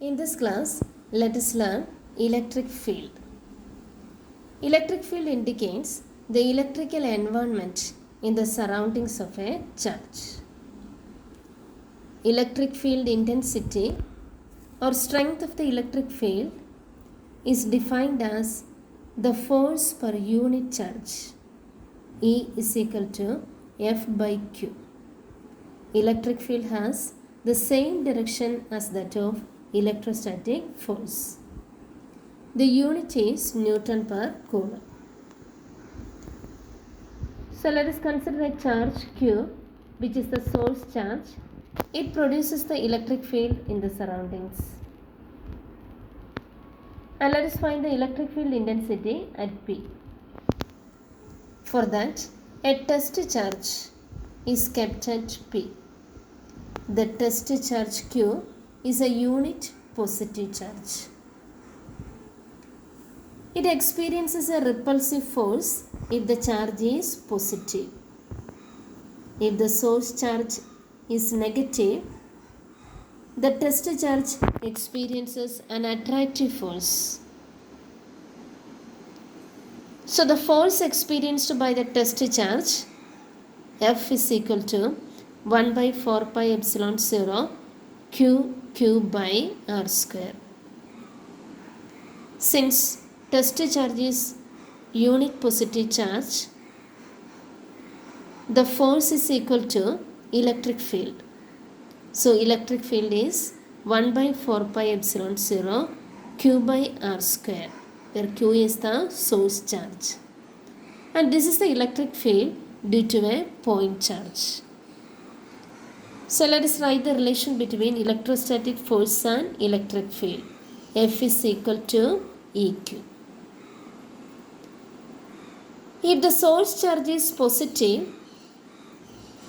In this class, let us learn electric field. Electric field indicates the electrical environment in the surroundings of a charge. Electric field intensity or strength of the electric field is defined as the force per unit charge. E is equal to F by Q. Electric field has the same direction as that of electrostatic force. The unit is Newton per Coulomb. So let us consider a charge Q, which is the source charge. It produces the electric field in the surroundings. And let us find the electric field intensity at P. For that, a test charge is kept at P. The test charge Q is a unit positive charge. It experiences a repulsive force if the charge is positive. If the source charge is negative, the test charge experiences an attractive force. So the force experienced by the test charge F is equal to 1 by 4 pi epsilon 0 Q by R square. Since test charge is unit positive charge, the force is equal to electric field. So electric field is 1 by 4 pi epsilon 0 Q by R square, where Q is the source charge. And this is the electric field due to a point charge. So let us write the relation between electrostatic force and electric field. F is equal to EQ. If the source charge is positive,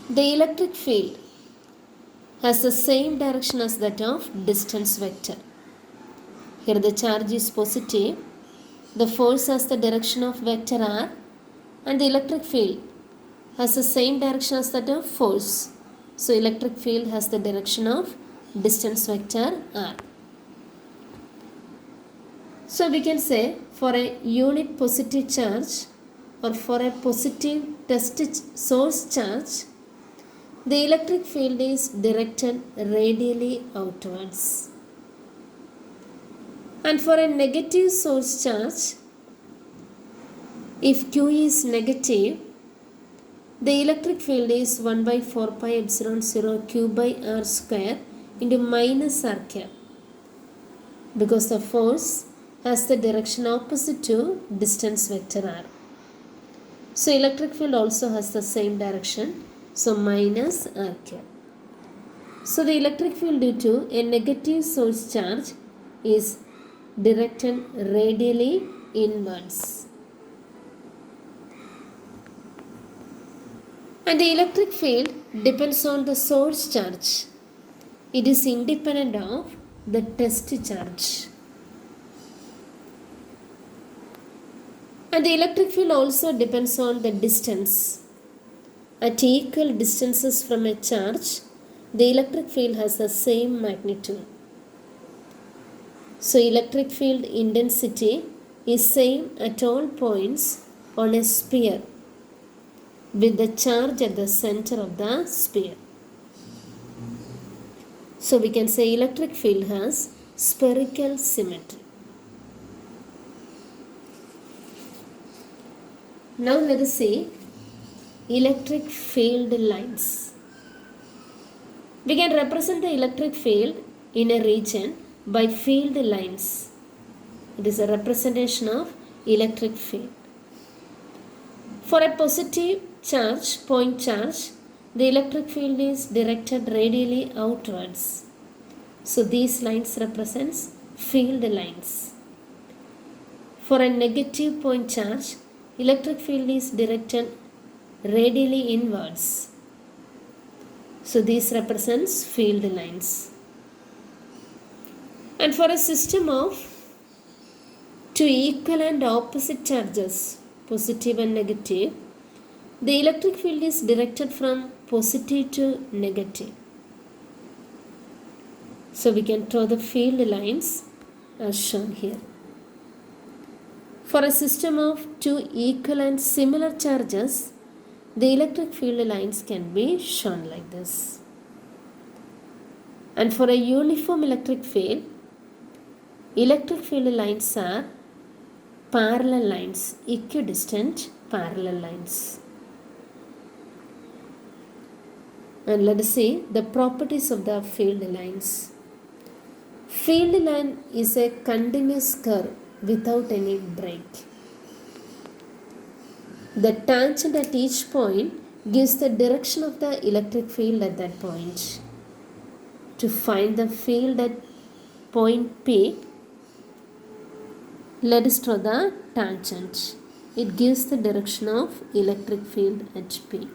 the electric field has the same direction as that of distance vector. Here the charge is positive, the force has the direction of vector R, and the electric field has the same direction as that of force. So electric field has the direction of distance vector R. So we can say for a unit positive charge or for a positive test source charge, the electric field is directed radially outwards. And for a negative source charge, if Q is negative, the electric field is 1 by 4 pi epsilon 0 Q by R square into minus R cap, because the force has the direction opposite to distance vector R. So electric field also has the same direction, so minus R cap. So the electric field due to a negative source charge is directed radially inwards. And the electric field depends on the source charge. It is independent of the test charge. And the electric field also depends on the distance. At equal distances from a charge, the electric field has the same magnitude. So electric field intensity is same at all points on a sphere, with the charge at the center of the sphere. So we can say electric field has spherical symmetry. Now let us see electric field lines. We can represent the electric field in a region by field lines. It is a representation of electric field. For a positive charge, point charge, the electric field is directed radially outwards. So these lines represents field lines. For a negative point charge, electric field is directed radially inwards. So these represents field lines. And for a system of two equal and opposite charges, positive and negative, the electric field is directed from positive to negative. So we can draw the field lines as shown here. For a system of two equal and similar charges, the electric field lines can be shown like this. And for a uniform electric field lines are parallel lines, equidistant parallel lines. And let us see the properties of the field lines. Field line is a continuous curve without any break. The tangent at each point gives the direction of the electric field at that point. To find the field at point P, let us draw the tangent. It gives the direction of electric field at P.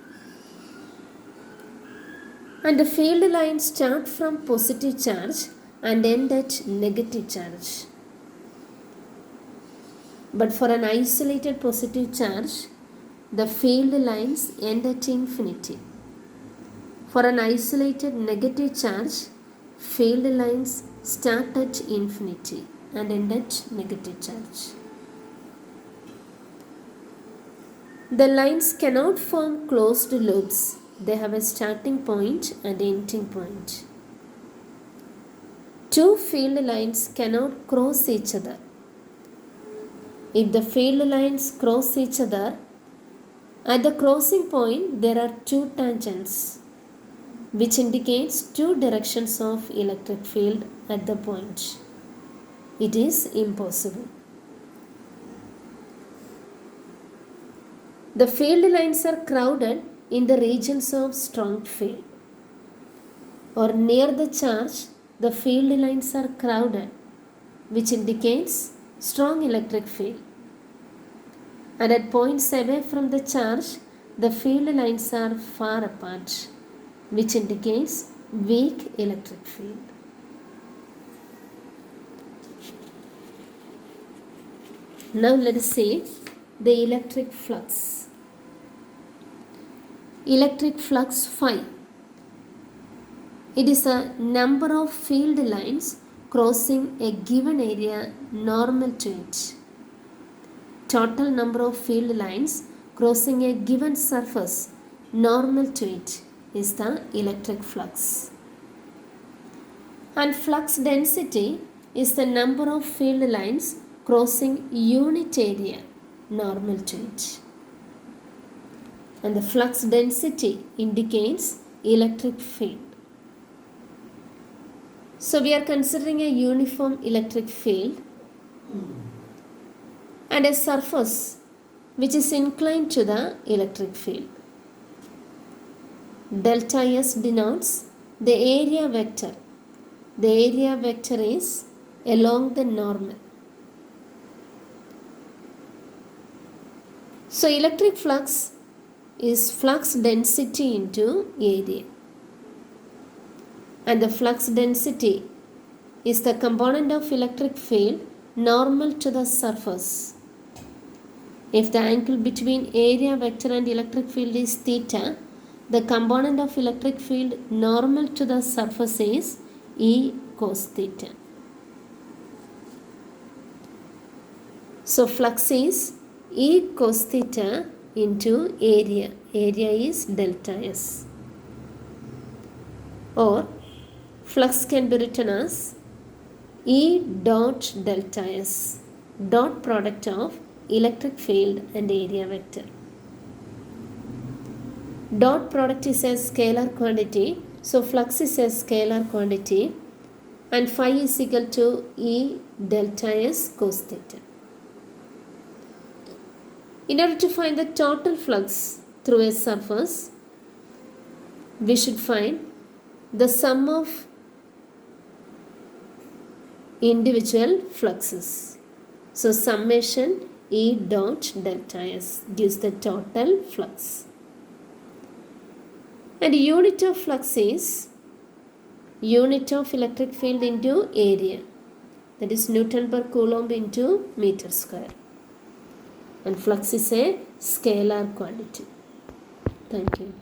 And the field lines start from positive charge and end at negative charge. But for an isolated positive charge, the field lines end at infinity. For an isolated negative charge, field lines start at infinity and end at negative charge. The lines cannot form closed loops. They have a starting point and ending point. Two field lines cannot cross each other. If the field lines cross each other, at the crossing point there are two tangents, which indicates two directions of electric field at the point. It is impossible. The field lines are crowded in the regions of strong field, or near the charge the field lines are crowded, which indicates strong electric field. And at points away from the charge, the field lines are far apart, which indicates weak electric field. Now let us see the electric flux. Electric flux phi. It is a number of field lines crossing a given area normal to it. Total number of field lines crossing a given surface normal to it is the electric flux. And flux density is the number of field lines crossing unit area normal to it. And the flux density indicates electric field. So we are considering a uniform electric field and a surface which is inclined to the electric field. Delta S denotes the area vector. The area vector is along the normal. So electric flux is flux density into area. And the flux density is the component of electric field normal to the surface. If the angle between area vector and electric field is theta, the component of electric field normal to the surface is E cos theta. So flux is E cos theta into area. Area is delta S. Or flux can be written as E dot delta S, dot product of electric field and area vector. Dot product is a scalar quantity, so flux is a scalar quantity, and phi is equal to E delta S cos theta. In order to find the total flux through a surface, we should find the sum of individual fluxes. So summation E dot delta S gives the total flux. And unit of flux is unit of electric field into area. That is Newton per Coulomb into meter square. And flux is a scalar quantity. Thank you.